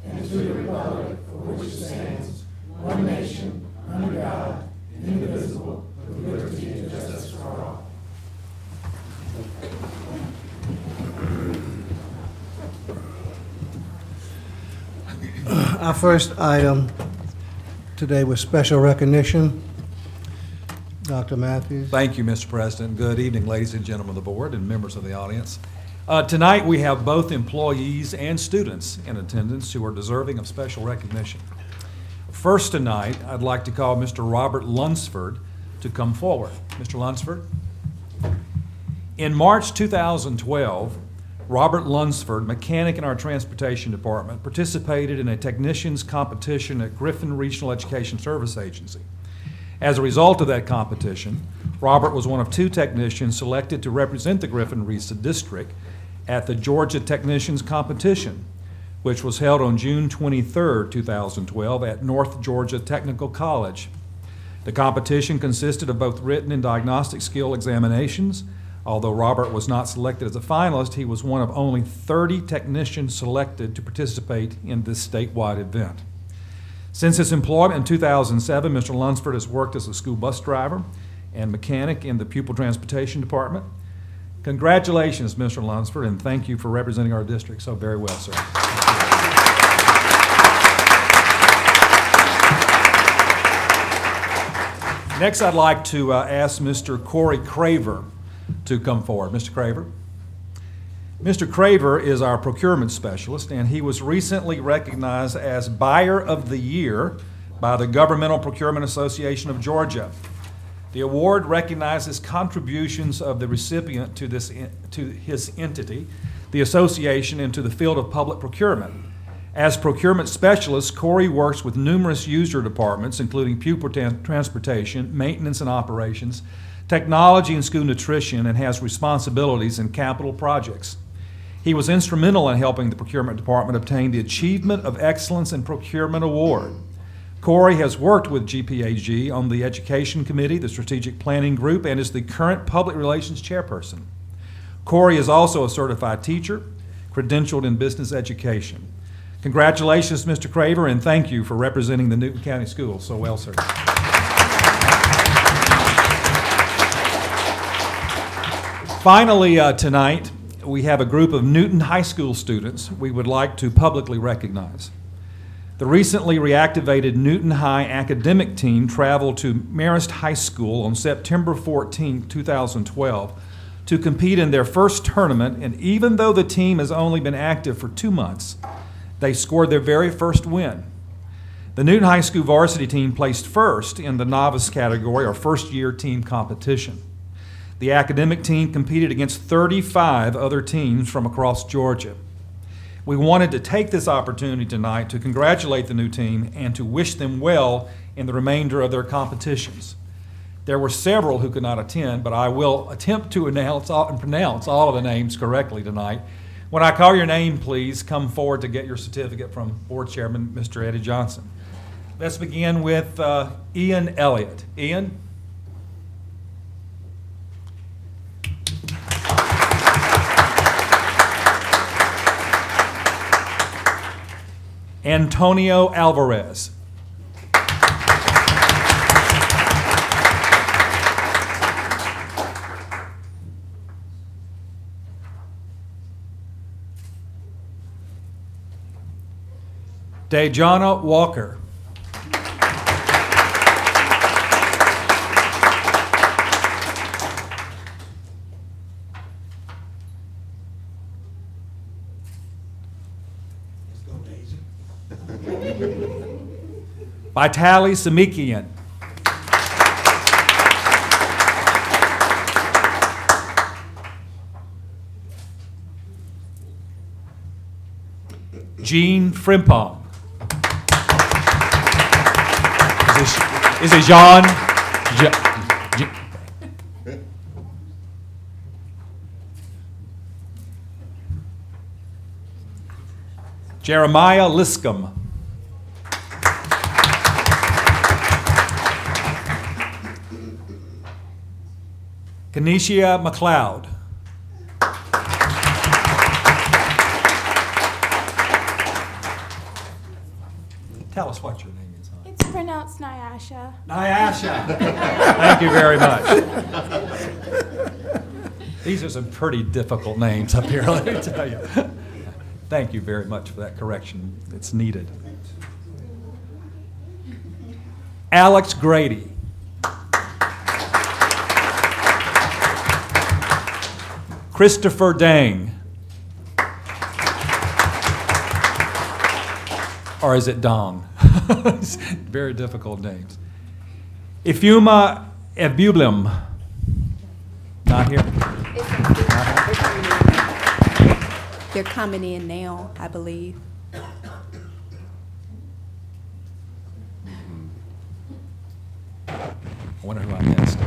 and to the republic for which it stands, one nation, under God, indivisible, with liberty and justice for all. Our first item today was special recognition. Dr. Matthews. Thank you, Mr. President. Good evening, ladies and gentlemen of the board and members of the audience. Tonight we have both employees and students in attendance who are deserving of special recognition. First tonight, I'd like to call Mr. Robert Lunsford to come forward. Mr. Lunsford. In March 2012, Robert Lunsford, mechanic in our transportation department, participated in a technician's competition at Griffin Regional Education Service Agency. As a result of that competition, Robert was one of 2 technicians selected to represent the Griffin-Risa district at the Georgia Technicians Competition, which was held on June 23, 2012 at North Georgia Technical College. The competition consisted of both written and diagnostic skill examinations. Although Robert was not selected as a finalist, he was one of only 30 technicians selected to participate in this statewide event. Since his employment in 2007, Mr. Lunsford has worked as a school bus driver and mechanic in the pupil transportation department. Congratulations, Mr. Lunsford, and thank you for representing our district so very well, sir. Next, I'd like to ask Mr. Corey Craver to come forward. Mr. Craver. Mr. Craver is our procurement specialist, and he was recently recognized as Buyer of the Year by the Governmental Procurement Association of Georgia. The award recognizes contributions of the recipient to his entity, the association, and to the field of public procurement. As procurement specialist, Corey works with numerous user departments, including pupil transportation, maintenance and operations, technology and school nutrition, and has responsibilities in capital projects. He was instrumental in helping the procurement department obtain the Achievement of Excellence in Procurement Award. Corey has worked with GPAG on the Education Committee, the Strategic Planning Group, and is the current Public Relations Chairperson. Corey is also a certified teacher, credentialed in business education. Congratulations, Mr. Craver, and thank you for representing the Newton County Schools so well, sir. Finally, tonight, we have a group of Newton High School students we would like to publicly recognize. The recently reactivated Newton High academic team traveled to Marist High School on September 14, 2012 to compete in their first tournament, and even though the team has only been active for 2 months, they scored their very first win. The Newton High School varsity team placed first in the novice category, or first-year team competition. The academic team competed against 35 other teams from across Georgia. We wanted to take this opportunity tonight to congratulate the new team and to wish them well in the remainder of their competitions. There were several who could not attend, but I will attempt to pronounce all of the names correctly tonight. When I call your name, please come forward to get your certificate from Board Chairman Mr. Eddie Johnson. Let's begin with Ian Elliott. Ian? Antonio Alvarez. Dejana Walker. Vitali Samikian. Jean Frimpong. Is it Jean? Jeremiah Liscombe. Kenesha McLeod. Tell us what your name is, hon. It's pronounced Nyasha. Nyasha. Thank you very much. These are some pretty difficult names up here, let me tell you. Thank you very much for that correction. It's needed. Alex Grady. Christopher Dang. Or is it Dong? Very difficult names. Ifuma Ebublim. Not here. They're coming in now, I believe. I wonder who I missed.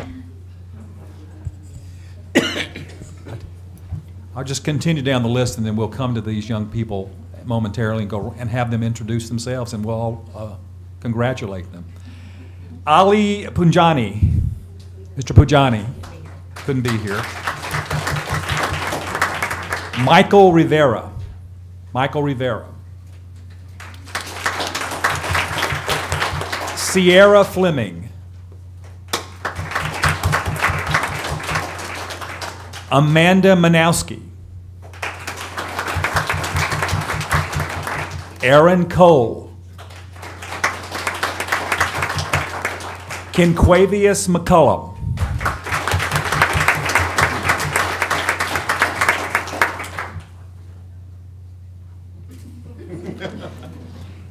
I'll just continue down the list, and then we'll come to these young people momentarily and go and have them introduce themselves, and we'll all congratulate them. Ali Punjani. Mr. Punjani couldn't be here. Michael Rivera. Michael Rivera. Sierra Fleming. Amanda Manowski. Aaron Cole. Kenquavius McCullum.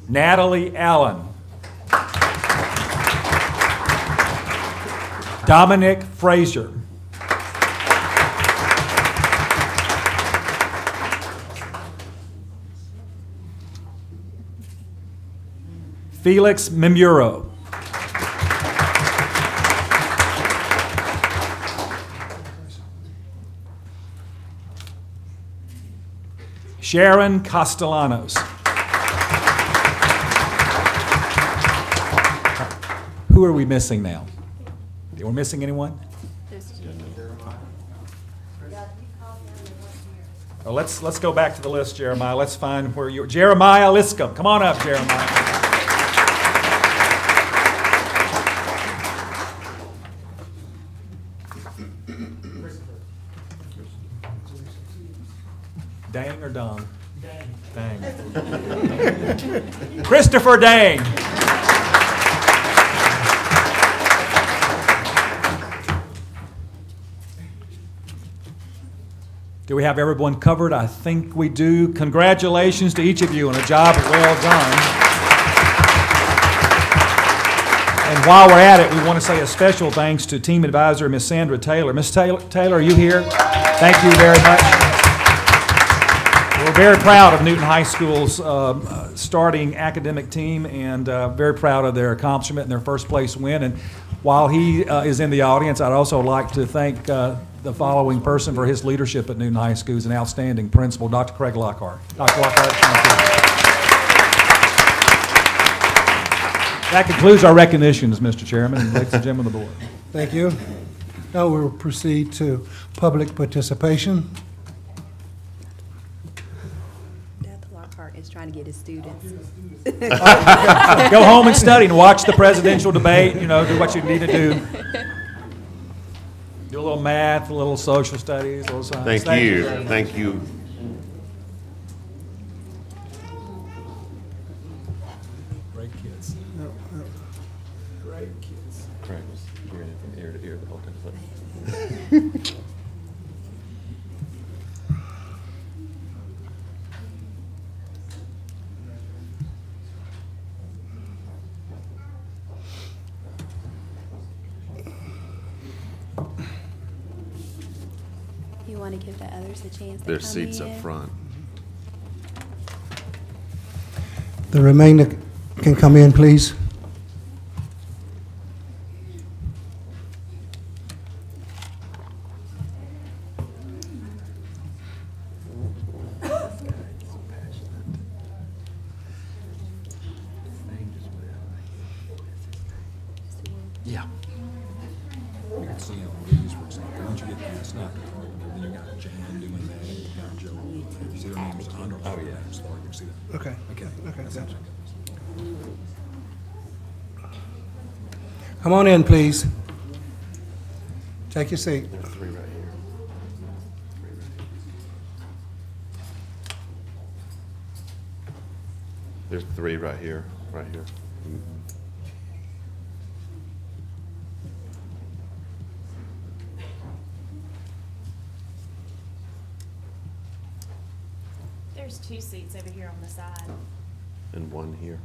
Natalie Allen. Dominic Frazier. Felix Memuro. Sharon Castellanos. Who are we missing now? We're missing anyone? Oh, let's go back to the list, Jeremiah. Let's find where you are. Jeremiah Liscombe. Come on up, Jeremiah. Dang or Dong? Dang. Dang. Christopher Dang. Do we have everyone covered? I think we do. Congratulations to each of you on a job well done. And while we're at it, we want to say a special thanks to Team Advisor Ms. Sandra Taylor. Ms. Taylor, are you here? Thank you very much. We're very proud of Newton High School's starting academic team, and very proud of their accomplishment and their first place win. And while he is in the audience, I'd also like to thank the following person for his leadership at Newton High School. He's an outstanding principal, Dr. Craig Lockhart. Dr. Lockhart, thank you. That concludes our recognitions, Mr. Chairman and ladies and gentlemen of the board. Thank you. Now we'll proceed to public participation. Dr. Lockhart is trying to get his students. Go home and study and watch the presidential debate, you know, do what you need to do. Do a little math, a little social studies, a little science. Thank you. Thank you. Great kids. Great kids. Craig was hearing it from ear to ear the whole time. You want to give the others a chance to There's come seats in? up front. The remainder can come in, please. Yeah. You can see on these, for example, once you get past that, then you got Jan doing that, you got Joe. You see their names under all the names, you can see that. Okay. Okay. Okay, That's gotcha. it. Come on in, please. Take your seat. There's three right here. There's three right here, right here. There's 2 seats over here on the side. And one here.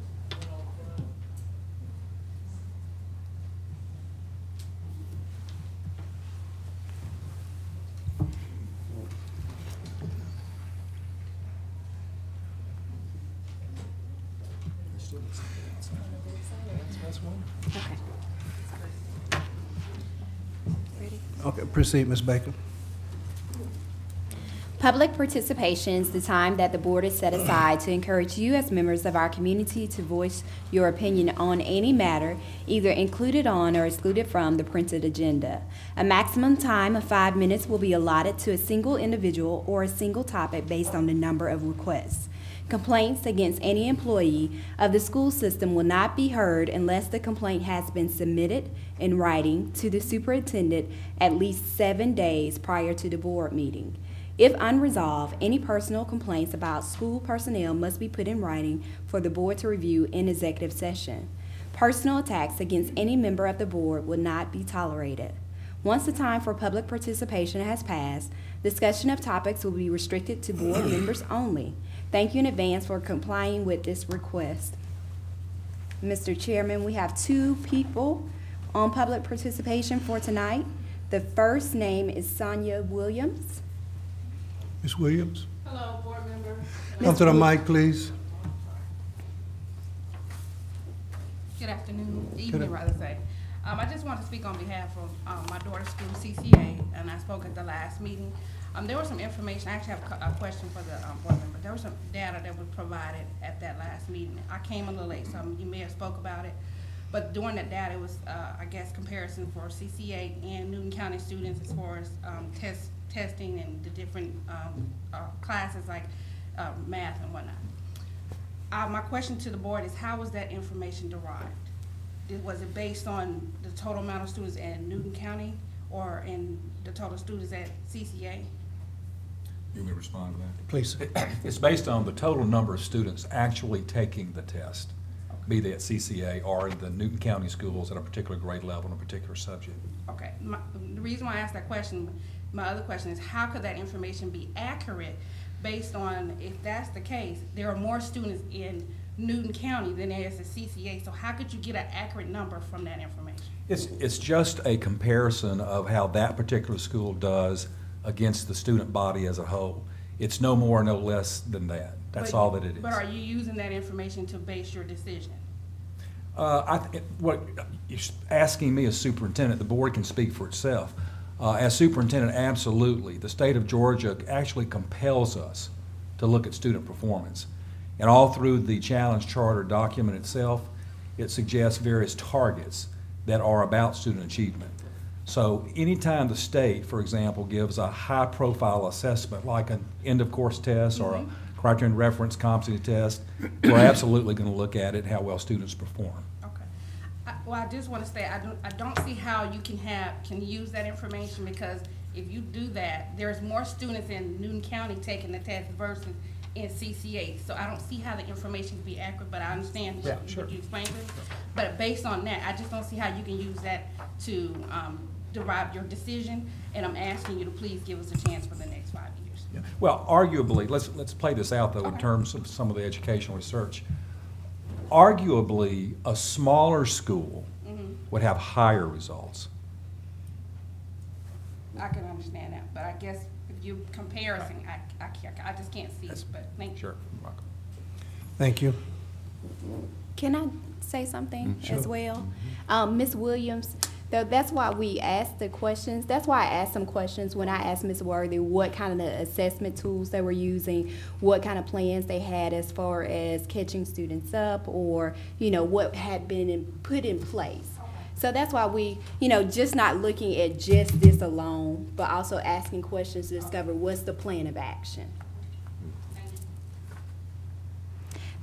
Ready? Okay, proceed, Ms. Baker. Public participation is the time that the board has set aside to encourage you as members of our community to voice your opinion on any matter, either included on or excluded from the printed agenda. A maximum time of 5 minutes will be allotted to a single individual or a single topic based on the number of requests. Complaints against any employee of the school system will not be heard unless the complaint has been submitted in writing to the superintendent at least 7 days prior to the board meeting. If unresolved, any personal complaints about school personnel must be put in writing for the board to review in executive session. Personal attacks against any member of the board will not be tolerated. Once the time for public participation has passed, discussion of topics will be restricted to board members only. Thank you in advance for complying with this request. Mr. Chairman, we have 2 people on public participation for tonight. The first name is Sonia Williams. Ms. Williams? Hello, board member. Come to the mic, please. Good afternoon, Good evening, af- rather say. I just want to speak on behalf of my daughter's school, CCA, and I spoke at the last meeting. There was some information, I actually have a question for the board member. There was some data that was provided at that last meeting. I came a little late, so you may have spoke about it. But during that data, it was, I guess, comparison for CCA and Newton County students as far as testing and the different classes like math and whatnot. My question to the board is, how was that information derived? Was it based on the total amount of students in Newton County or in the total students at CCA? You may respond to that. Please. It's based on the total number of students actually taking the test, be they at CCA or in the Newton County schools at a particular grade level in a particular subject. Okay, the reason why I asked that question, my other question is, how could that information be accurate based on, if that's the case, there are more students in Newton County than there is at CCA, so how could you get an accurate number from that information? It's just a comparison of how that particular school does against the student body as a whole. It's no more, no less than that. That's all that it is. But are you using that information to base your decision? What you're asking me as superintendent, the board can speak for itself. As superintendent, absolutely. The state of Georgia actually compels us to look at student performance. And all through the challenge charter document itself, it suggests various targets that are about student achievement. So anytime the state, for example, gives a high-profile assessment like an end-of-course test or a criterion reference competency test, we're absolutely going to look at it, how well students perform. Okay. Well, I just want to say I don't see how you can use that information, because if you do that, there's more students in Newton County taking the test versus in CCA. So I don't see how the information can be accurate, but I understand what you explained to me. But based on that, I just don't see how you can use that to derive your decision, and I'm asking you to please give us a chance for the next 5 years. Yeah. Well, arguably, let's play this out though in terms of some of the educational research. Arguably, a smaller school would have higher results. I can understand that, but I guess if you're comparison, I just can't see it, but thank you. Sure. Welcome. Thank you. Can I say something Sure. as well? Ms. Williams, that's why we asked the questions. That's why I asked some questions when I asked Ms. Worthy what kind of the assessment tools they were using, what kind of plans they had as far as catching students up, or, you know, what had been put in place. So that's why we, you know, just not looking at just this alone, but also asking questions to discover what's the plan of action.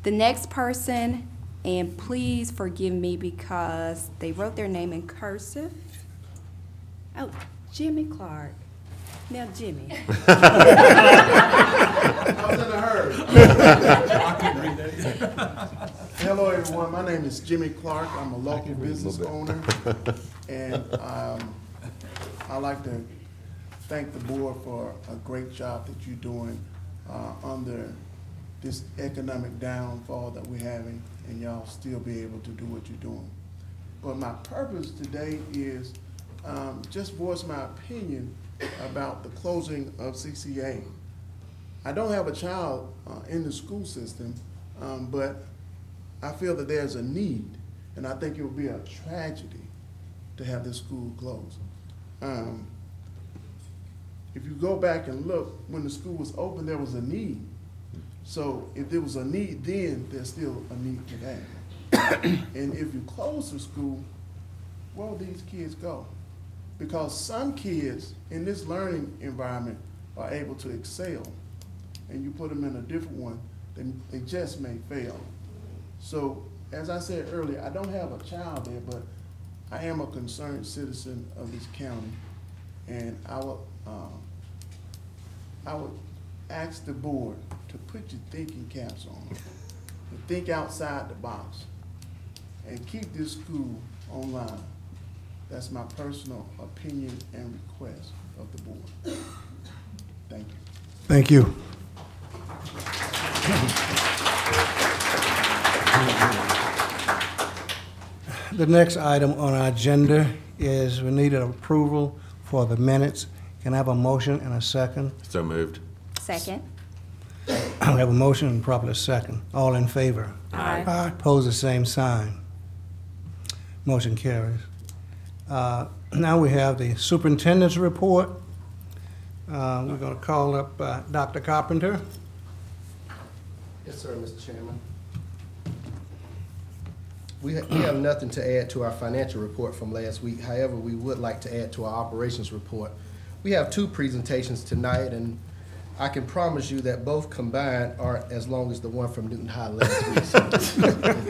The next person And please forgive me because they wrote their name in cursive. Oh, Jimmy Clark. Now, Jimmy. I was in a hurry. Hello, everyone. My name is Jimmy Clark. I'm a local business owner. And I'd like to thank the board for a great job that you're doing under this economic downfall that we're having, and y'all still be able to do what you're doing. But my purpose today is just voice my opinion about the closing of CCA. I don't have a child in the school system, but I feel that there's a need, and I think it would be a tragedy to have this school closed. If you go back and look, when the school was open, there was a need. So if there was a need then, there's still a need today. And if you close the school, where will these kids go? Because some kids in this learning environment are able to excel, and you put them in a different one, they just may fail. So as I said earlier, I don't have a child there, but I am a concerned citizen of this county, and I would ask the board to put your thinking caps on, to think outside the box, and keep this school online. That's my personal opinion and request of the board. Thank you. Thank you. The next item on our agenda is we need an approval for the minutes. Can I have a motion and a second? So moved. Second. We have a motion and properly second. All in favor? Aye. Aye. Pose the same sign. Motion carries. Now we have the superintendent's report. We're going to call up Dr. Carpenter. Yes, sir, Mr. Chairman. We have nothing to add to our financial report from last week. However, we would like to add to our operations report. We have two presentations tonight, and I can promise you that both combined aren't as long as the one from Newton High last week. So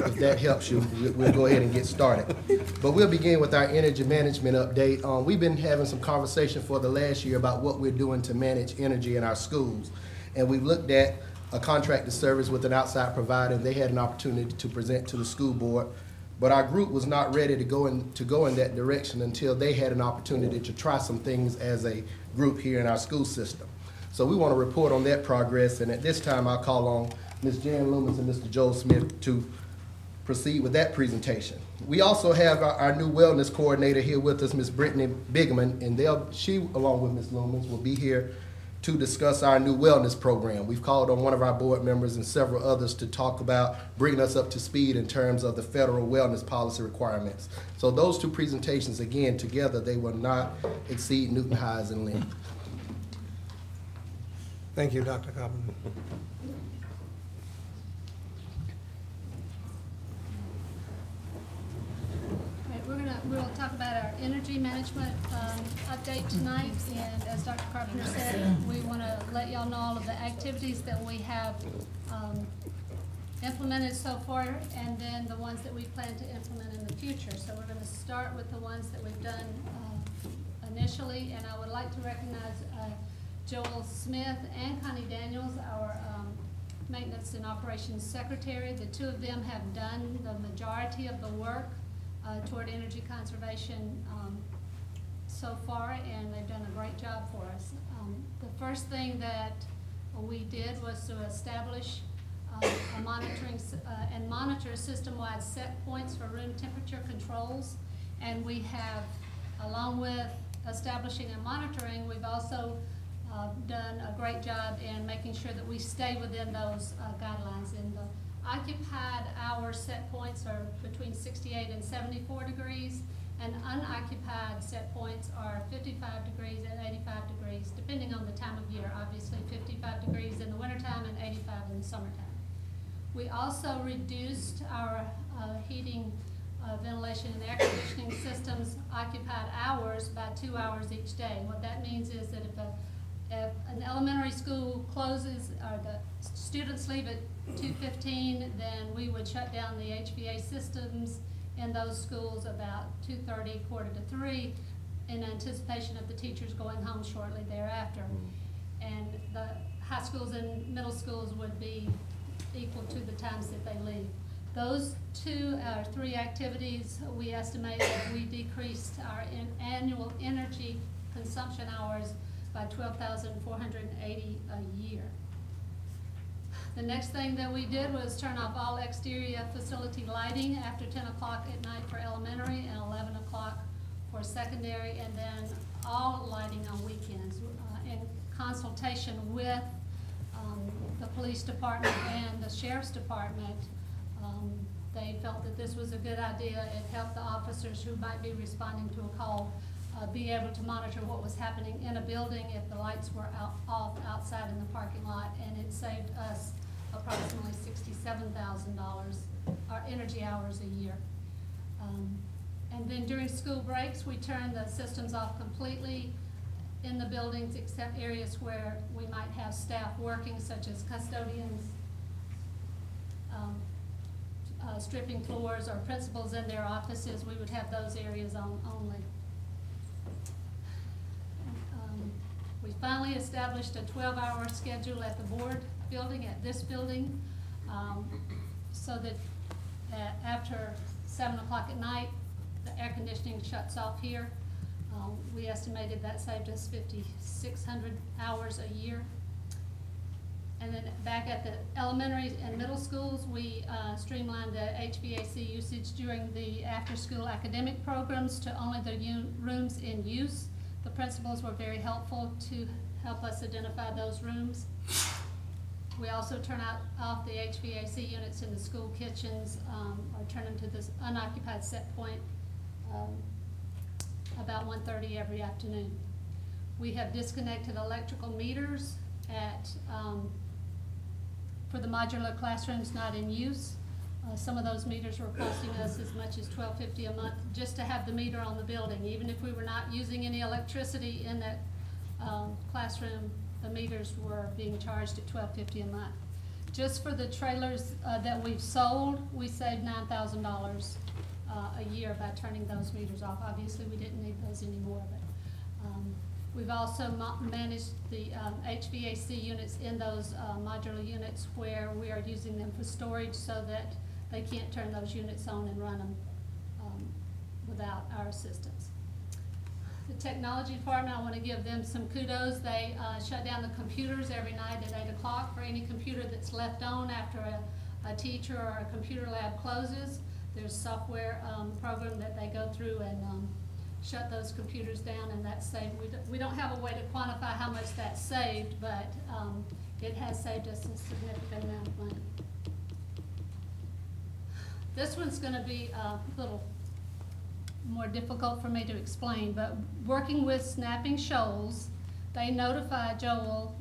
if that helps you, we'll go ahead and get started. But we'll begin with our energy management update. We've been having some conversation for the last year about what we're doing to manage energy in our schools. And we've looked at a contracted service with an outside provider, and they had an opportunity to present to the school board. But our group was not ready to go in that direction until they had an opportunity to try some things as a group here in our school system. So we want to report on that progress, and at this time I'll call on Ms. Jan Loomis and Mr. Joel Smith to proceed with that presentation. We also have our new wellness coordinator here with us, Ms. Brittany Bigman, and she, along with Ms. Loomis, will be here to discuss our new wellness program. We've called on one of our board members and several others to talk about bringing us up to speed in terms of the federal wellness policy requirements. So those two presentations, again, together, they will not exceed Newton Highs in length. Thank you, Dr. Carpenter. We'll talk about our energy management update tonight, and as Dr. Carpenter said, we want to let y'all know all of the activities that we have implemented so far, and then the ones that we plan to implement in the future. So we're going to start with the ones that we've done initially, and I would like to recognize Joel Smith and Connie Daniels, our maintenance and operations secretary. The two of them have done the majority of the work toward energy conservation so far, and they've done a great job for us. The first thing that we did was to establish a monitoring and monitor system-wide set points for room temperature controls, and we have, along with establishing and monitoring, we've also done a great job in making sure that we stay within those guidelines. And the occupied hour set points are between 68 and 74 degrees, and unoccupied set points are 55 degrees and 85 degrees, depending on the time of year. Obviously 55 degrees in the wintertime and 85 in the summertime. We also reduced our heating, ventilation, and air conditioning systems occupied hours by 2 hours each day. What that means is that if an elementary school closes, or the students leave at 2:15, then we would shut down the HVA systems in those schools about 2:30, 2:45, in anticipation of the teachers going home shortly thereafter. And the high schools and middle schools would be equal to the times that they leave. Those two or three activities, we estimate that we decreased our annual energy consumption hours by 12,480 a year. The next thing that we did was turn off all exterior facility lighting after 10 o'clock at night for elementary and 11 o'clock for secondary, and then all lighting on weekends in consultation with the police department and the sheriff's department. They felt that this was a good idea. It helped the officers who might be responding to a call be able to monitor what was happening in a building if the lights were off outside in the parking lot, and it saved us approximately $67,000 our energy hours a year. And then during school breaks, we turned the systems off completely in the buildings except areas where we might have staff working, such as custodians, stripping floors, or principals in their offices. We would have those areas on only. We finally established a 12-hour schedule at the board building, at this building, so that after 7 o'clock at night, the air conditioning shuts off here. We estimated that saved us 5,600 hours a year. And then back at the elementary and middle schools, we streamlined the HVAC usage during the after-school academic programs to only the rooms in use. The principals were very helpful to help us identify those rooms. We also turn off the HVAC units in the school kitchens, or turn them to this unoccupied set point about 1:30 every afternoon. We have disconnected electrical meters at for the modular classrooms not in use. Some of those meters were costing us as much as $12.50 a month just to have the meter on the building. Even if we were not using any electricity in that classroom, the meters were being charged at $12.50 a month. Just for the trailers that we've sold, we saved $9,000 a year by turning those meters off. Obviously, we didn't need those anymore, but we've also managed the HVAC units in those modular units where we are using them for storage, so that they can't turn those units on and run them without our assistance. The technology department, I want to give them some kudos. They shut down the computers every night at 8 o'clock for any computer that's left on after a teacher or a computer lab closes. There's a software program that they go through and shut those computers down, and that's saved. We don't have a way to quantify how much that's saved, but it has saved us a significant amount of money. This one's going to be a little more difficult for me to explain, but working with Snapping Shoals, they notify Joel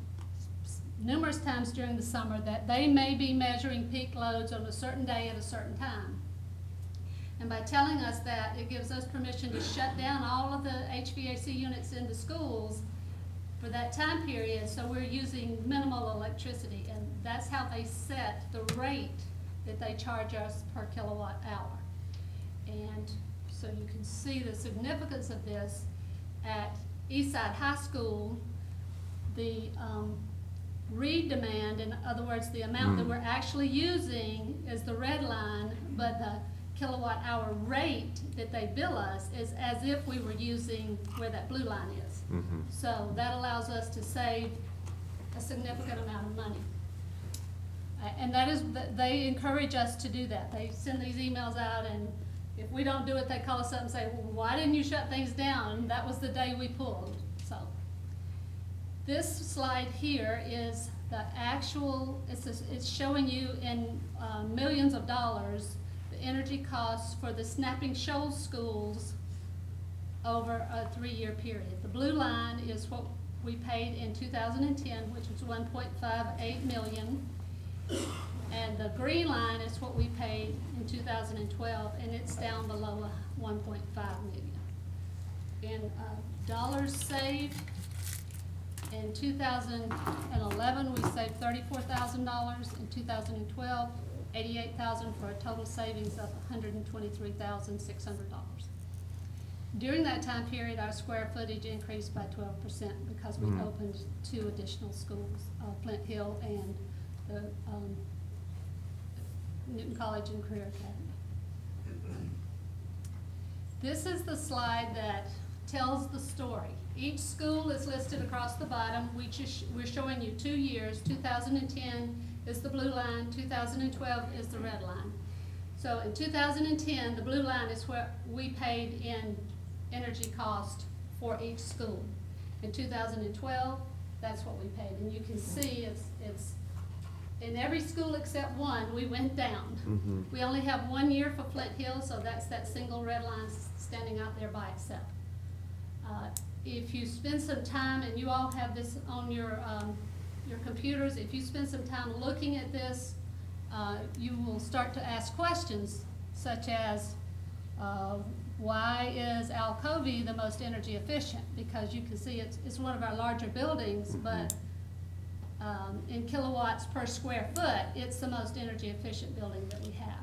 numerous times during the summer that they may be measuring peak loads on a certain day at a certain time. And by telling us that, it gives us permission to shut down all of the HVAC units in the schools for that time period, so we're using minimal electricity, and that's how they set the rate that they charge us per kilowatt hour. And so you can see the significance of this. At Eastside High School, the read demand, in other words, the amount that we're actually using is the red line, but the kilowatt hour rate that they bill us is as if we were using where that blue line is. So that allows us to save a significant amount of money. And that is, they encourage us to do that. They send these emails out, and if we don't do it, they call us up and say, well, why didn't you shut things down? That was the day we pulled. So this slide here is the actual, it's showing you in millions of dollars the energy costs for the Snapping Shoals schools over a 3-year period. The blue line is what we paid in 2010, which was $1.58 million. And the green line is what we paid in 2012, and it's down below 1.5 million. In dollars saved In 2011, we saved $34,000. In 2012, $88,000 for a total savings of $123,600. During that time period, our square footage increased by 12% because we opened 2 additional schools, Flint Hill and the Newton College and Career Academy. This is the slide that tells the story. Each school is listed across the bottom. We're showing you 2 years. 2010 is the blue line, 2012 is the red line. So in 2010, the blue line is what we paid in energy cost for each school. In 2012, that's what we paid. And you can see it's in every school except one, we went down. We only have 1 year for Flint Hill, so that's that single red line standing out there by itself. If you spend some time, and you all have this on your computers, if you spend some time looking at this, you will start to ask questions such as, why is Alcovey the most energy efficient? Because you can see it's one of our larger buildings, but in kilowatts per square foot, it's the most energy efficient building that we have.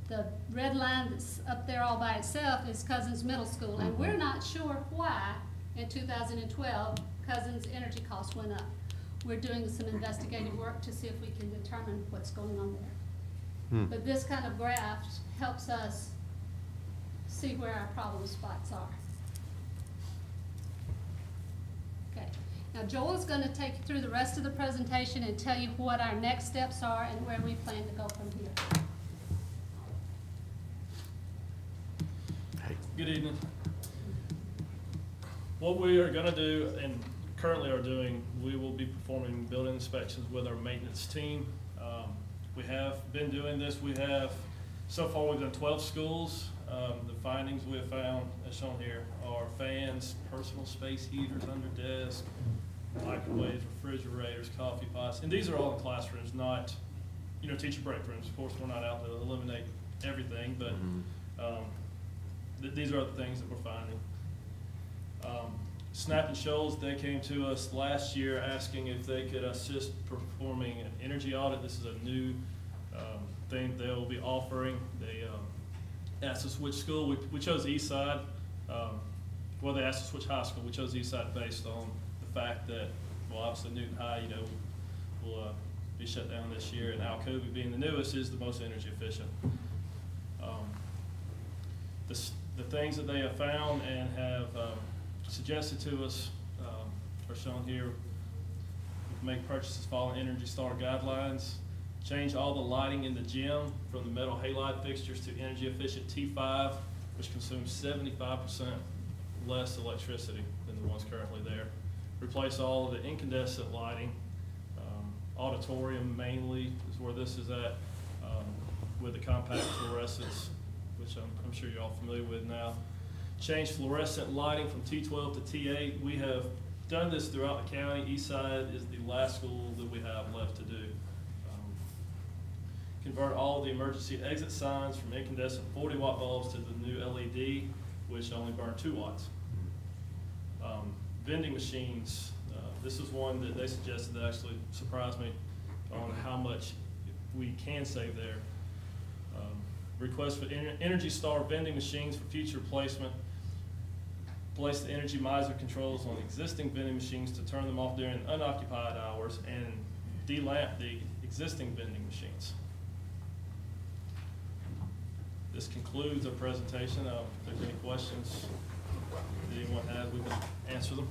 The red line that's up there all by itself is Cousins Middle School, and we're not sure why in 2012 Cousins' energy costs went up. We're doing some investigative work to see if we can determine what's going on there. But this kind of graph helps us see where our problem spots are. Okay. Now Joel's going to take you through the rest of the presentation and tell you what our next steps are and where we plan to go from here. Good evening. What we are going to do and currently are doing, we will be performing building inspections with our maintenance team. We have been doing this. So far we've done 12 schools. The findings we have found, as shown here, are fans, personal space heaters under desks, microwaves, refrigerators, coffee pots, and these are all in classrooms, not, teacher break rooms. Of course, we're not out to eliminate everything, but these are the things that we're finding. Snap and Shoals, they came to us last year asking if they could assist performing an energy audit. This is a new thing they will be offering. They asked us which school. We chose Eastside. Well, they asked us which high school. We chose Eastside based on the fact that, well, obviously Newton High, will be shut down this year, and Alcovey being the newest is the most energy efficient. The things that they have found and have suggested to us are shown here. We can make purchases following Energy Star guidelines, change all the lighting in the gym from the metal halide fixtures to energy efficient T5, which consumes 75% less electricity than the ones currently there. Replace all of the incandescent lighting. Auditorium mainly is where this is at, with the compact fluorescents, which I'm sure you're all familiar with now. Change fluorescent lighting from T12 to T8. We have done this throughout the county. Eastside is the last school that we have left to do. Convert all of the emergency exit signs from incandescent 40-watt bulbs to the new LED, which only burn 2 watts. Vending machines. This is one that they suggested that actually surprised me on how much we can save there. Request for Energy Star vending machines for future placement. Place the energy miser controls on existing vending machines to turn them off during unoccupied hours and delamp the existing vending machines. This concludes our presentation. If there's any questions that anyone has, we can answer them.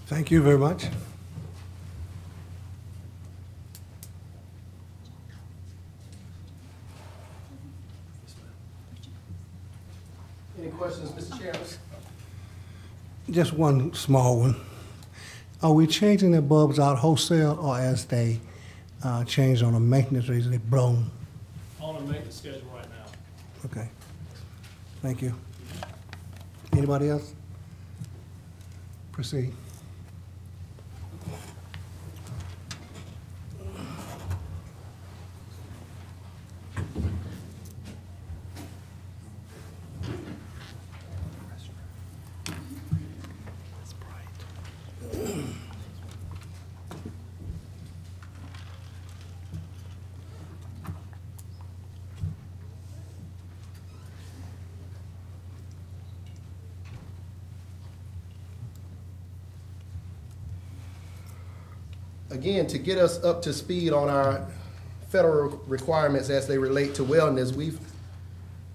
Thank you very much. Any questions, Mr. Chairman? Just one small one. Are we changing the bulbs out wholesale or as they change on a maintenance reason, they blown? On a maintenance schedule right now. Okay. Thank you. Anybody else? Proceed. again, to get us up to speed on our federal requirements as they relate to wellness, we've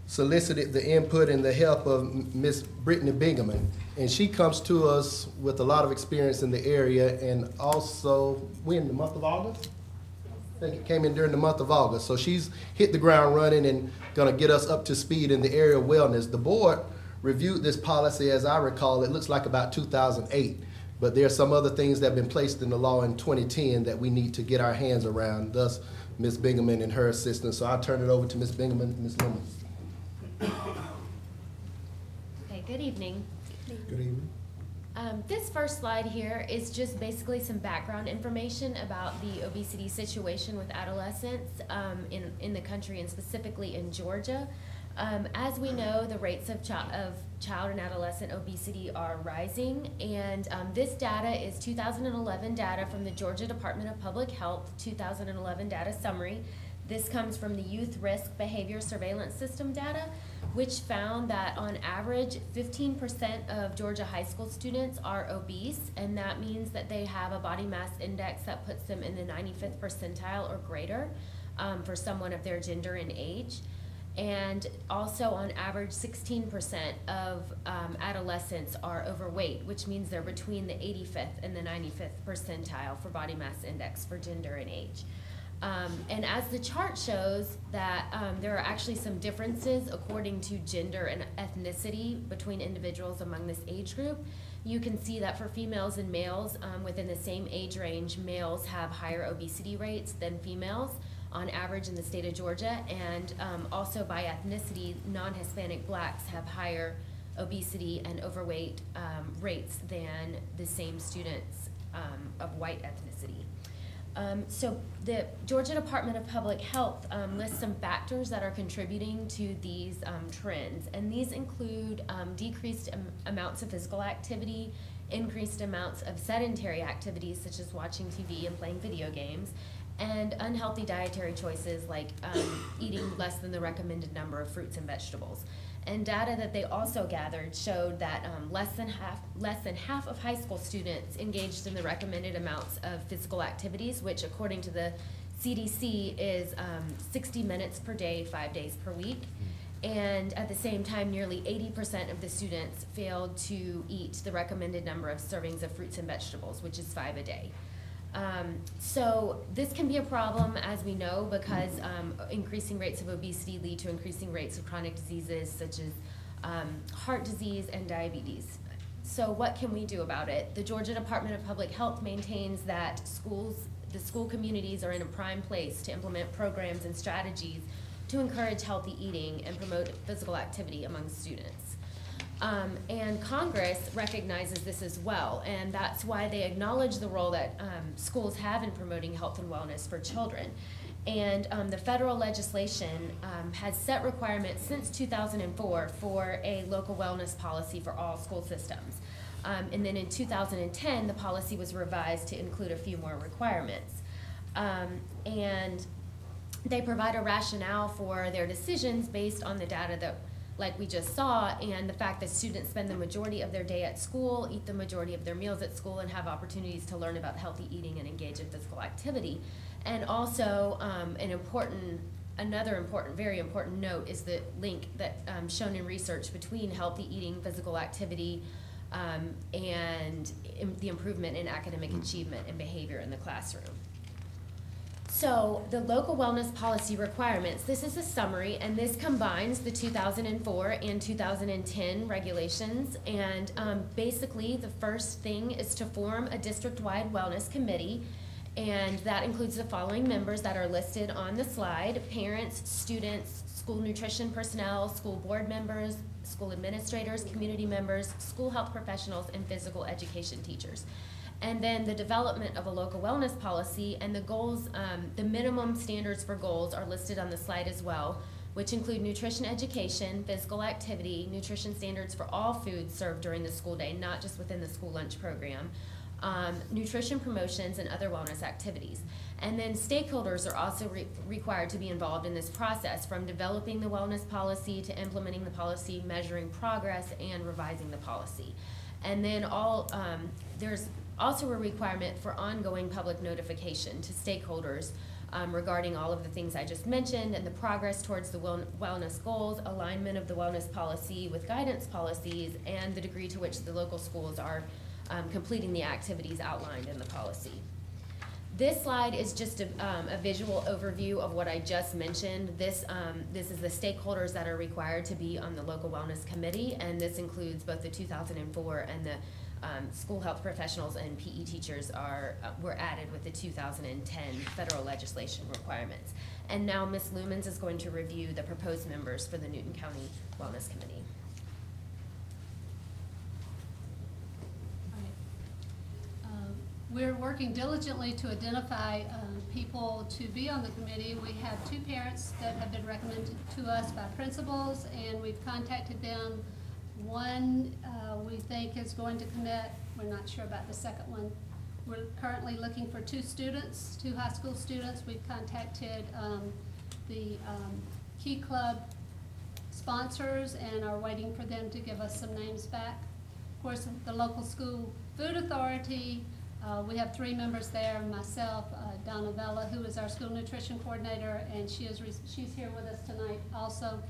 solicited the input and the help of Miss Brittany Bingaman. And she comes to us with a lot of experience in the area, and also, we in the month of August? I think it came in during the month of August. So she's hit the ground running and gonna get us up to speed in the area of wellness. The board reviewed this policy, as I recall, it looks like about 2008. But there are some other things that have been placed in the law in 2010 that we need to get our hands around, thus Ms. Bingaman and her assistance. So I'll turn it over to Ms. Bingaman, Ms. Lemon. Okay, good evening. Good evening. This first slide here is just basically some background information about the obesity situation with adolescents in the country and specifically in Georgia. As we know, the rates of child and adolescent obesity are rising, and this data is 2011 data from the Georgia Department of Public Health 2011 data summary. This comes from the Youth Risk Behavior Surveillance System data, which found that on average 15% of Georgia high school students are obese, and that means that they have a body mass index that puts them in the 95th percentile or greater for someone of their gender and age. And also on average 16% of adolescents are overweight, which means they're between the 85th and the 95th percentile for body mass index for gender and age. And as the chart shows that there are actually some differences according to gender and ethnicity between individuals among this age group. You can see that for females and males within the same age range, males have higher obesity rates than females on average in the state of Georgia, and also by ethnicity, non-Hispanic blacks have higher obesity and overweight rates than the same students of white ethnicity. So the Georgia Department of Public Health lists some factors that are contributing to these trends, and these include decreased amounts of physical activity, increased amounts of sedentary activities such as watching TV and playing video games, and unhealthy dietary choices like eating less than the recommended number of fruits and vegetables. And data that they also gathered showed that less than half of high school students engaged in the recommended amounts of physical activities, which according to the CDC is 60 minutes per day, 5 days per week. And at the same time, nearly 80% of the students failed to eat the recommended number of servings of fruits and vegetables, which is 5 a day. So this can be a problem, as we know, because increasing rates of obesity lead to increasing rates of chronic diseases such as heart disease and diabetes. So what can we do about it? The Georgia Department of Public Health maintains that the school communities are in a prime place to implement programs and strategies to encourage healthy eating and promote physical activity among students. And Congress recognizes this as well, and that's why they acknowledge the role that schools have in promoting health and wellness for children. And the federal legislation has set requirements since 2004 for a local wellness policy for all school systems. And then in 2010, the policy was revised to include a few more requirements. And they provide a rationale for their decisions based on the data that, like we just saw, and the fact that students spend the majority of their day at school, eat the majority of their meals at school, and have opportunities to learn about healthy eating and engage in physical activity. And also, another very important note is the link that shown in research between healthy eating, physical activity, and the improvement in academic achievement and behavior in the classroom. So the local wellness policy requirements, this is a summary, and this combines the 2004 and 2010 regulations. And basically, the first thing is to form a district-wide wellness committee, and that includes the following members that are listed on the slide: parents, students, school nutrition personnel, school board members, school administrators, community members, school health professionals, and physical education teachers. And then the development of a local wellness policy and the goals, the minimum standards for goals are listed on the slide as well, which include nutrition education, physical activity, nutrition standards for all foods served during the school day, not just within the school lunch program, nutrition promotions, and other wellness activities. And then stakeholders are also required to be involved in this process, from developing the wellness policy to implementing the policy, measuring progress, and revising the policy. And then there's Also a requirement for ongoing public notification to stakeholders regarding all of the things I just mentioned and the progress towards the wellness goals, alignment of the wellness policy with guidance policies, and the degree to which the local schools are completing the activities outlined in the policy. This slide is just a visual overview of what I just mentioned. This is the stakeholders that are required to be on the local wellness committee, and this includes both the 2004 and the school health professionals and PE teachers were added with the 2010 federal legislation requirements. And now Ms. Lumens is going to review the proposed members for the Newton County Wellness Committee. We're working diligently to identify people to be on the committee. We have 2 parents that have been recommended to us by principals, and we've contacted them. One we think is going to commit. We're not sure about the second one. We're currently looking for 2 students, 2 high school students. We've contacted the Key Club sponsors and are waiting for them to give us some names back. Of course, the local school food authority, we have 3 members there, myself, Donna Vella, who is our school nutrition coordinator, and she's here with us tonight also.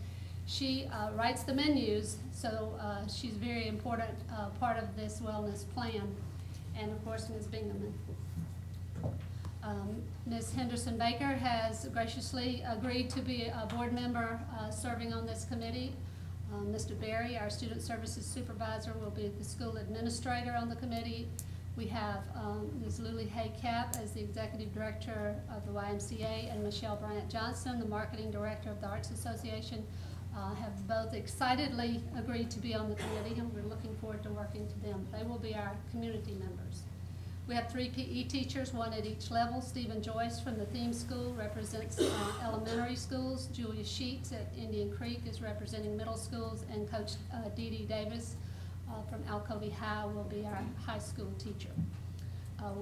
She writes the menus, so she's a very important part of this wellness plan. And of course, Ms. Bingaman. Ms. Henderson Baker has graciously agreed to be a board member serving on this committee. Mr. Berry, our student services supervisor, will be the school administrator on the committee. We have Ms. Luli Hay-Cap as the executive director of the YMCA, and Michelle Bryant Johnson, the marketing director of the Arts Association, have both excitedly agreed to be on the committee, and we're looking forward to working with them. They will be our community members. We have 3 PE teachers, 1 at each level. Stephen Joyce from the theme school represents elementary schools. Julia Sheets at Indian Creek is representing middle schools, and Coach Dee Dee Davis from Alcovey High will be our high school teacher.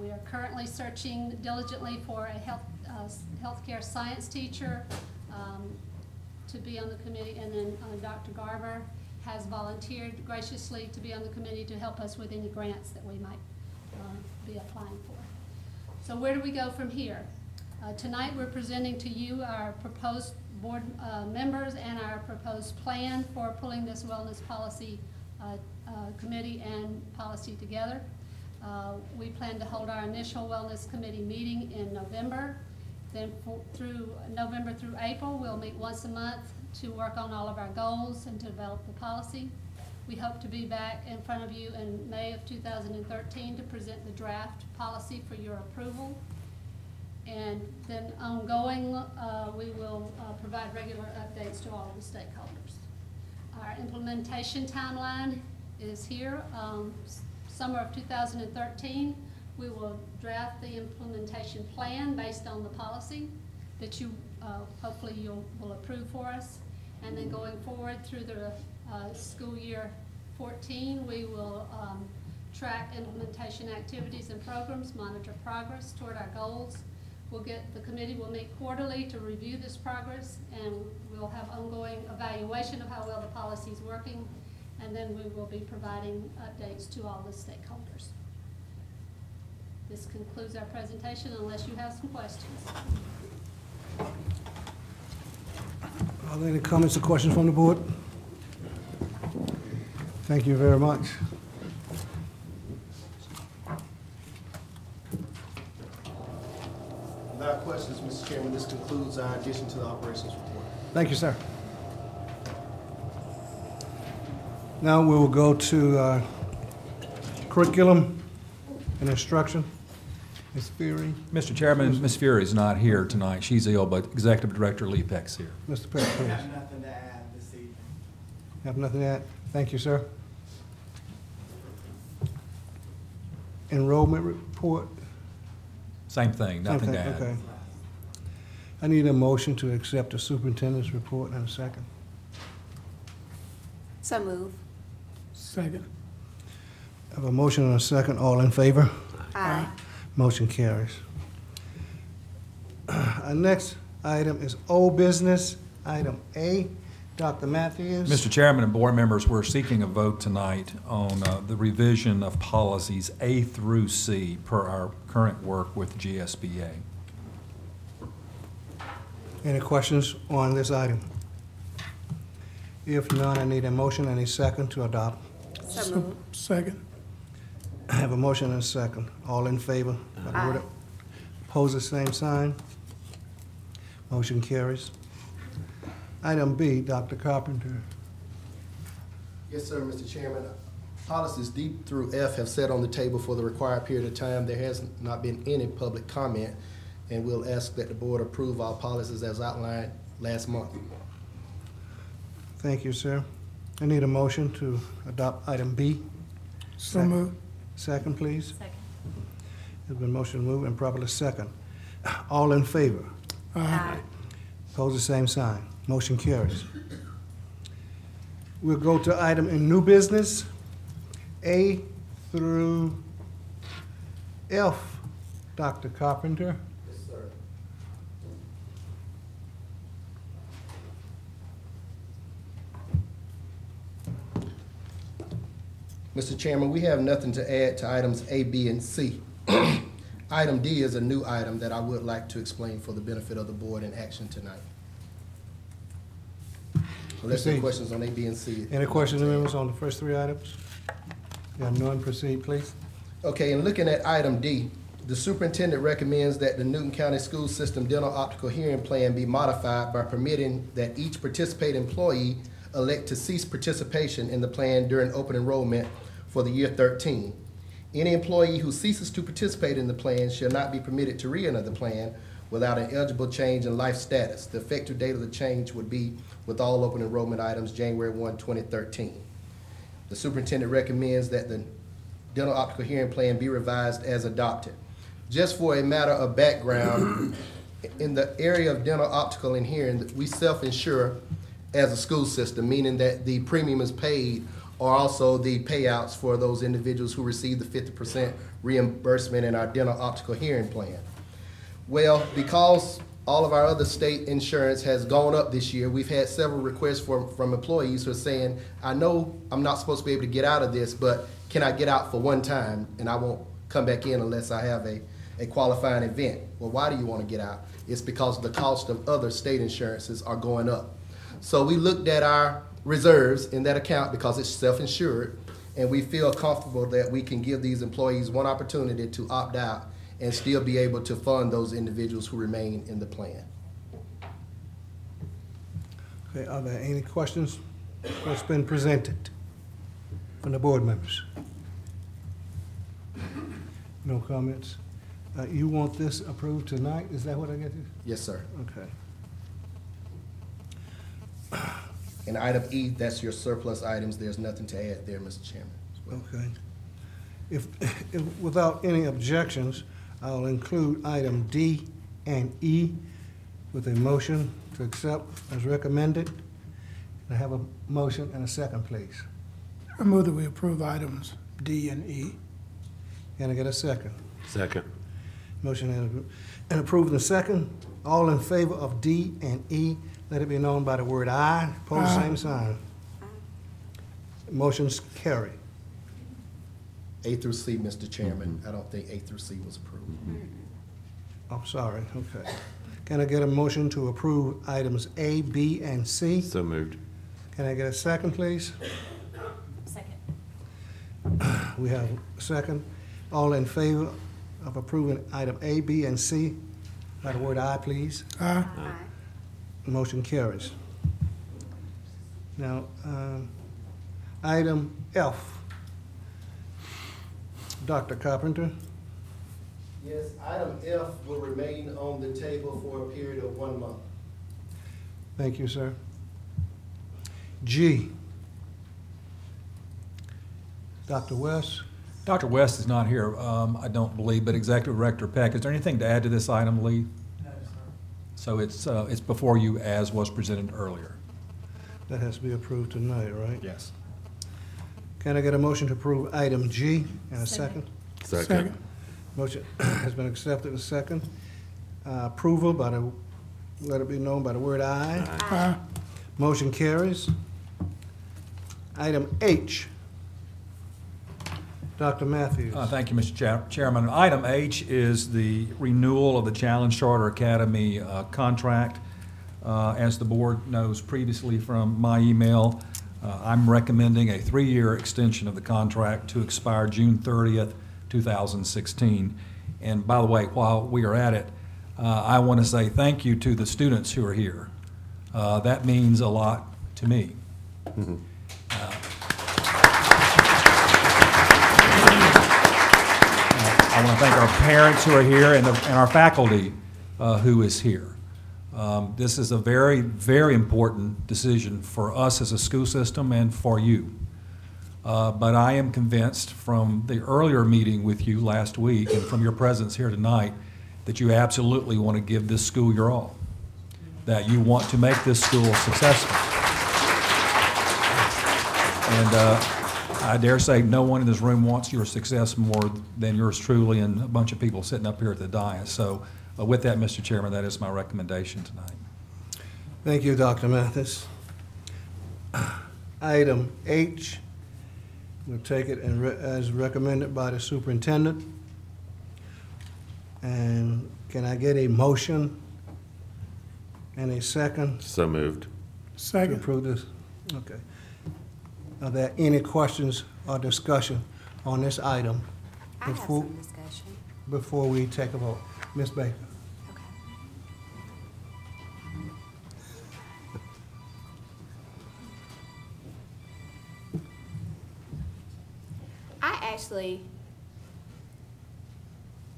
We are currently searching diligently for a healthcare science teacher to be on the committee, and then Dr. Garber has volunteered graciously to be on the committee to help us with any grants that we might be applying for. So where do we go from here? Tonight we're presenting to you our proposed board members and our proposed plan for pulling this wellness policy committee and policy together. We plan to hold our initial wellness committee meeting in November. Then through November through April, we'll meet once a month to work on all of our goals and to develop the policy. We hope to be back in front of you in May of 2013 to present the draft policy for your approval. And then ongoing, we will provide regular updates to all of the stakeholders. Our implementation timeline is here. Summer of 2013, we will draft the implementation plan based on the policy that you hopefully will approve for us. And then going forward through the school year 14, we will track implementation activities and programs, monitor progress toward our goals. The committee will meet quarterly to review this progress, and we'll have ongoing evaluation of how well the policy is working, and then we will be providing updates to all the stakeholders. This concludes our presentation unless you have some questions. Are there any comments or questions from the board? Thank you very much. Without questions, Mr. Chairman, this concludes our addition to the operations report. Thank you, sir. Now we will go to curriculum and instruction. Ms. Fury. Mr. Chairman, Ms. Fury is not here tonight. She's ill, but Executive Director Lee Peck's here. Mr. Peck, please. I have nothing to add this evening. Have nothing to add? Thank you, sir. Enrollment report. Same thing, nothing to Okay, add. okay. I need a motion to accept the superintendent's report in a second. So move. Second. I have a motion and a second. All in favor? Aye. Motion carries. Our next item is old business. Item A, Dr. Matthews? Mr. Chairman and board members, we're seeking a vote tonight on the revision of policies A through C per our current work with GSBA. Any questions on this item? If none, I need a motion and a second to adopt. So moved. Second. I have a motion and a second. All in favor? Aye. Opposed, the same sign. Motion carries. Item B, Dr. Carpenter. Yes, sir, Mr. Chairman. Policies D through F have sat on the table for the required period of time. There has not been any public comment, and we'll ask that the board approve our policies as outlined last month. Thank you, sir. I need a motion to adopt item B. So moved. Second, please. Second. There's been motion moved and properly second. All in favor? Aye. Opposed, the same sign. Motion carries. We'll go to item in new business, A through F. Dr. Carpenter. Yes, sir. Mr. Chairman, we have nothing to add to items A, B, and C. Item D is a new item that I would like to explain for the benefit of the board in action tonight. Unless there are Proceed. questions on A, B, and C. Any questions, members, on the first three items? You have none, proceed, please. Okay, in looking at item D, the superintendent recommends that the Newton County School System Dental Optical Hearing Plan be modified by permitting that each participating employee elect to cease participation in the plan during open enrollment for the year 13. Any employee who ceases to participate in the plan shall not be permitted to re-enter the plan without an eligible change in life status. The effective date of the change would be with all open enrollment items January 1, 2013. The superintendent recommends that the dental optical hearing plan be revised as adopted. Just for a matter of background, in the area of dental optical and hearing, we self-insure as a school system, meaning that the premium is paid or also the payouts for those individuals who receive the 50% reimbursement in our dental optical hearing plan. Well, because all of our other state insurance has gone up this year, we've had several requests from employees who are saying, I know I'm not supposed to be able to get out of this, but can I get out for one time and I won't come back in unless I have a qualifying event? Well, why do you want to get out? It's because the cost of other state insurances are going up. So we looked at our reserves in that account because it's self-insured, and we feel comfortable that we can give these employees one opportunity to opt out and still be able to fund those individuals who remain in the plan. Okay, are there any questions? What's been presented from the board members? No comments? You want this approved tonight? Is that what I get? Yes, sir. Okay. And item E, that's your surplus items. There's nothing to add there, Mr. Chairman. Okay. If without any objections, I'll include item D and E with a motion to accept as recommended. I have a motion and a second, please. I move that we approve items D and E. Can I get a second? Second. Motion and approved in a second. All in favor of D and E, let it be known by the word aye. Opposed, Aye. same sign. Motion's carry. A through C, Mr. Chairman. I don't think A through C was approved. I'm sorry, okay. Can I get a motion to approve items A, B, and C? So moved. Can I get a second, please? Second. We have a second. All in favor of approving item A, B, and C, by the word aye, please. Aye. Motion carries. Now, item F. Dr. Carpenter. Yes, item F will remain on the table for a period of 1 month. Thank you, sir. G. Dr. West. Dr. West is not here, I don't believe, but Executive Director Peck, is there anything to add to this item, Lee? No, So it's before you as was presented earlier. That has to be approved tonight, right? Yes. Can I get a motion to approve item G and a Second. second? Second. Motion has been accepted, a second. Approval by the, let it be known by the word aye. Aye. Motion carries. Item H. Dr. Matthews. Thank you, Mr. Chairman. Item H is the renewal of the Challenge Charter Academy contract. As the board knows previously from my email, I'm recommending a 3-year extension of the contract to expire June 30th, 2016. And by the way, while we are at it, I want to say thank you to the students who are here. That means a lot to me. Mm-hmm. I want to thank our parents who are here and our faculty who is here. This is a very, very important decision for us as a school system and for you. But I am convinced from the earlier meeting with you last week and from your presence here tonight that you absolutely want to give this school your all, that you want to make this school successful. And I dare say no one in this room wants your success more than yours truly and a bunch of people sitting up here at the dais. So with that, Mr. Chairman, that is my recommendation tonight. Thank you, Dr. Mathis. Item H, we'll take it as recommended by the superintendent. And can I get a motion and a second? So moved. To Second. approve this? Okay. Are there any questions or discussion on this item I have before, some discussion. before we take a vote? Ms. Baker? Okay.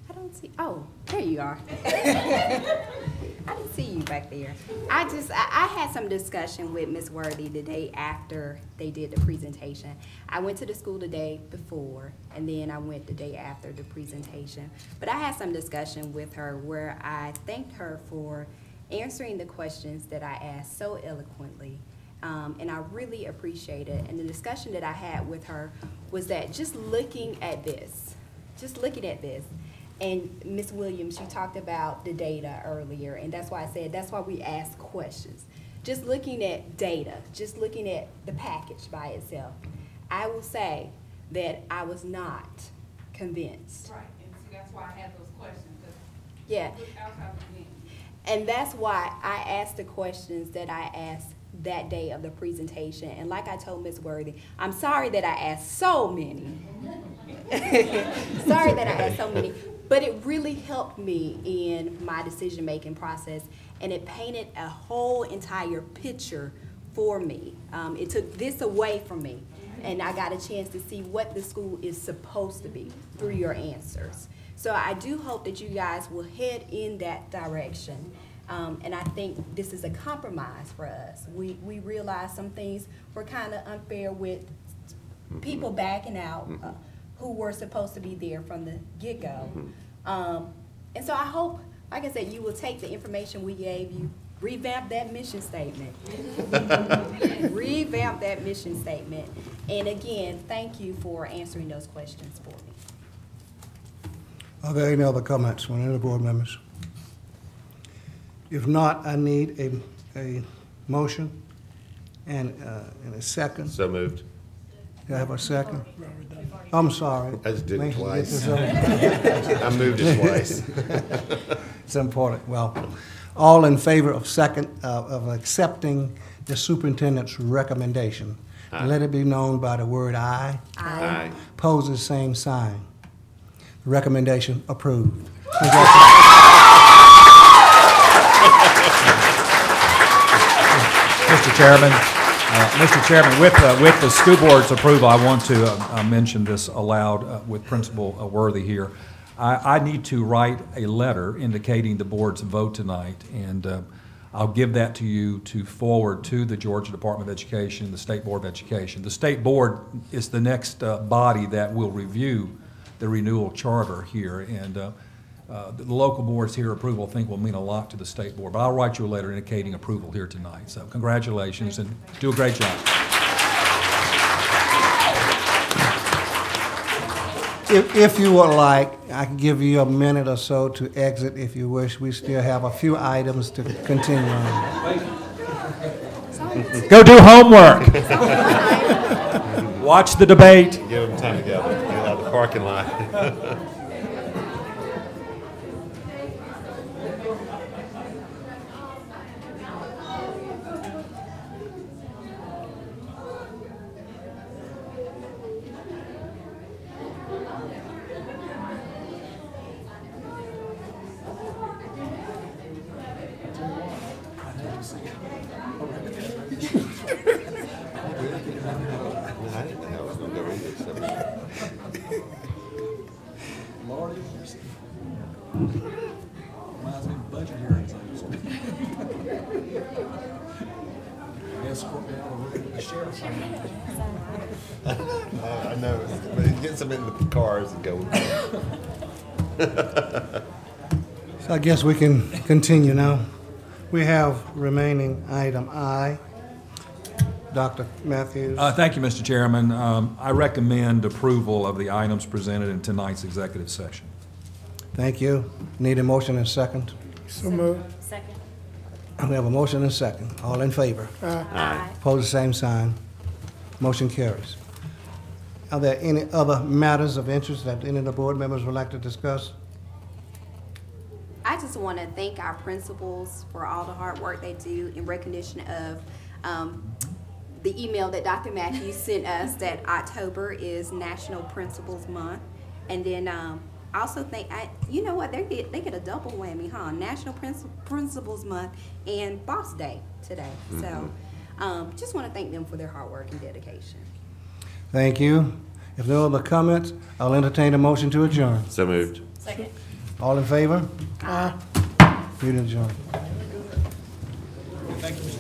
I don't see, oh, there you are. I didn't see you back there. I had some discussion with Ms. Worthy the day after they did the presentation. I went to the school the day before, and then I went the day after the presentation. But I had some discussion with her where I thanked her for answering the questions that I asked so eloquently. And I really appreciate it. And the discussion that I had with her was that just looking at this, and Ms. Williams, you talked about the data earlier, and that's why I said that's why we ask questions. Just looking at data, just looking at the package by itself, I will say that I was not convinced. Right, and see, that's why I had those questions, because Yeah. outside the game. And that's why I asked the questions that I asked that day of the presentation. And like I told Ms. Worthy, I'm sorry that I asked so many. Sorry that I asked so many. But it really helped me in my decision-making process, and it painted a whole entire picture for me. It took this away from me, and I got a chance to see what the school is supposed to be through your answers. So I do hope that you guys will head in that direction. And I think this is a compromise for us. We realize some things were kind of unfair with people backing out who were supposed to be there from the get-go. And so I hope, like I said, you will take the information we gave you, revamp that mission statement. Revamp that mission statement. And again, thank you for answering those questions for me. Are there any other comments from any of the board members? If not, I need a motion and a second. So moved. Do I have a second? I'm sorry. I just did it twice. I I moved it twice. It's important. Well, all in favor of of accepting the superintendent's recommendation, Aye. let it be known by the word aye. Aye. Pose the same sign. Recommendation approved. Mr. Chairman, with the school board's approval, I want to mention this aloud with Principal Worthy here. I need to write a letter indicating the board's vote tonight, and I'll give that to you to forward to the Georgia Department of Education, the State Board of Education. The State Board is the next body that will review the renewal charter here, and the local board's here approval, I think, will mean a lot to the state board. But I'll write you a letter indicating approval here tonight. So congratulations and do a great job. If you would like, I can give you a minute or so to exit if you wish. We still have a few items to continue on. Go do homework. Watch the debate. Give them time to get out of the parking lot. I didn't think I was gonna go either, so. Reminds me of budget hearings. Escort me out of the sheriff's office. I know, but get some in the cars and go. So I guess we can continue now. We have remaining item I. Dr. Matthews. Thank you, Mr. Chairman. I recommend approval of the items presented in tonight's executive session. Thank you. Need a motion and second. So moved. Second. We have a motion and second. All in favor? Aye. Opposed, the same sign. Motion carries. Are there any other matters of interest that any of the board members would like to discuss? I just want to thank our principals for all the hard work they do in recognition of the email that Dr. Matthews sent us that October is National Principals Month. And then I also think, you know what, they get a double whammy, huh? National Principals Month and Boss Day today. So just want to thank them for their hard work and dedication. Thank you. If no other comments, I'll entertain a motion to adjourn. So moved. Second. All in favor? Meeting adjourned. Thank you, Mr.